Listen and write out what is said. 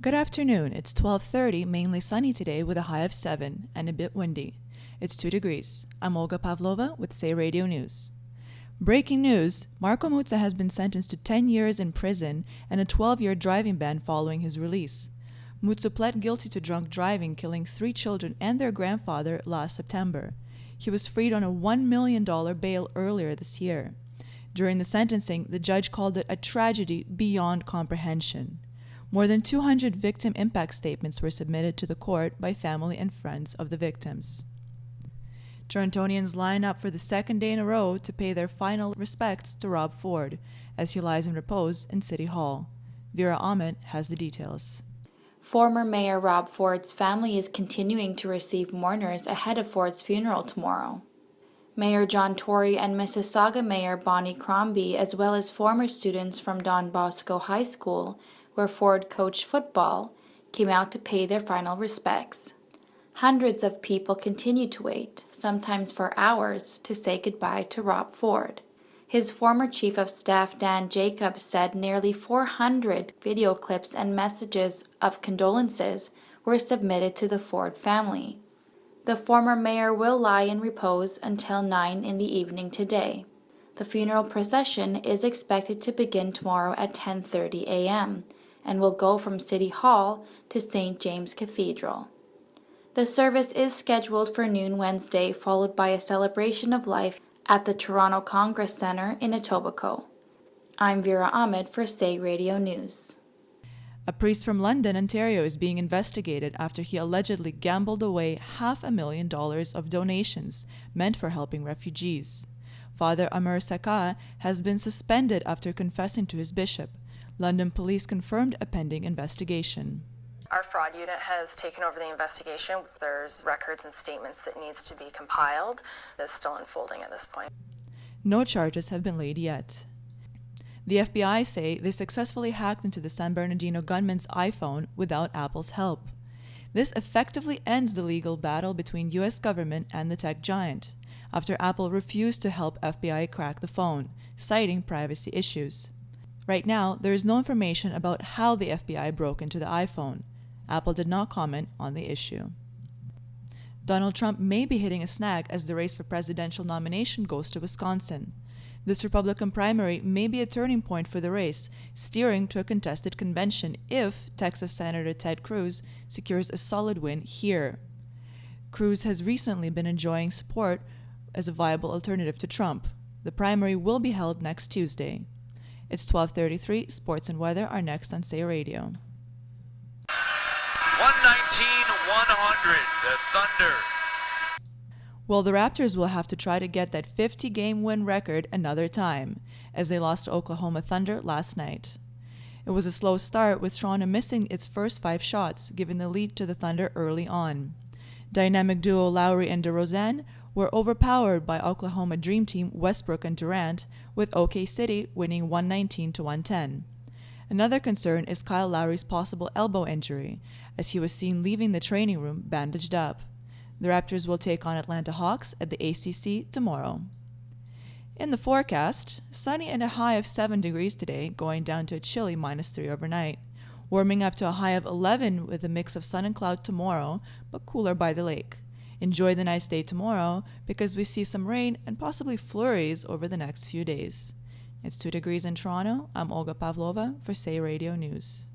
Good afternoon. It's 12:30, mainly sunny today with a high of 7 and a bit windy. It's 2 degrees. I'm Olga Pavlova with Say Radio News. Breaking news, Marko Mutsa has been sentenced to 10 years in prison and a 12-year driving ban following his release. Mutsa pled guilty to drunk driving, killing 3 children and their grandfather last September. He was freed on a $1 million bail earlier this year. During the sentencing, the judge called it a tragedy beyond comprehension. More than 200 victim impact statements were submitted to the court by family and friends of the victims. Torontonians line up for the second day in a row to pay their final respects to Rob Ford as he lies in repose in City Hall. Vera Ahmed has the details. Former Mayor Rob Ford's family is continuing to receive mourners ahead of Ford's funeral tomorrow. Mayor John Tory and Mississauga Mayor Bonnie Crombie, as well as former students from Don Bosco High School, where Ford coached football, came out to pay their final respects. Hundreds of people continued to wait, sometimes for hours, to say goodbye to Rob Ford. His former Chief of Staff Dan Jacobs said nearly 400 video clips and messages of condolences were submitted to the Ford family. The former mayor will lie in repose until 9 in the evening today. The funeral procession is expected to begin tomorrow at 10:30 a.m. and will go from City Hall to St. James Cathedral. The service is scheduled for noon Wednesday, followed by a celebration of life at the Toronto Congress Centre in Etobicoke. I'm Vera Ahmed for Say Radio News. A priest from London, Ontario is being investigated after he allegedly gambled away $500,000 of donations meant for helping refugees. Father Amar Saka has been suspended after confessing to his bishop. London police confirmed a pending investigation. Our fraud unit has taken over the investigation. There's records and statements that needs to be compiled. It's still unfolding at this point. No charges have been laid yet. The FBI say they successfully hacked into the San Bernardino gunman's iPhone without Apple's help. This effectively ends the legal battle between U.S. government and the tech giant, after Apple refused to help FBI crack the phone, citing privacy issues. Right now, there is no information about how the FBI broke into the iPhone. Apple did not comment on the issue. Donald Trump may be hitting a snag as the race for presidential nomination goes to Wisconsin. This Republican primary may be a turning point for the race, steering to a contested convention if Texas Senator Ted Cruz secures a solid win here. Cruz has recently been enjoying support as a viable alternative to Trump. The primary will be held next Tuesday. It's 12:33. Sports and weather are next on Say Radio. 119-100, the Thunder. Well, the Raptors will have to try to get that 50-game win record another time, as they lost to Oklahoma Thunder last night. It was a slow start, with Toronto missing its first 5 shots, giving the lead to the Thunder early on. Dynamic duo Lowry and DeRozan were overpowered by Oklahoma Dream Team Westbrook and Durant, with OK City winning 119-110. Another concern is Kyle Lowry's possible elbow injury, as he was seen leaving the training room bandaged up. The Raptors will take on Atlanta Hawks at the ACC tomorrow. In the forecast, sunny and a high of 7 degrees today, going down to a chilly -3 overnight. Warming up to a high of 11 with a mix of sun and cloud tomorrow, but cooler by the lake. Enjoy the nice day tomorrow because we see some rain and possibly flurries over the next few days. It's 2 degrees in Toronto. I'm Olga Pavlova for Say Radio News.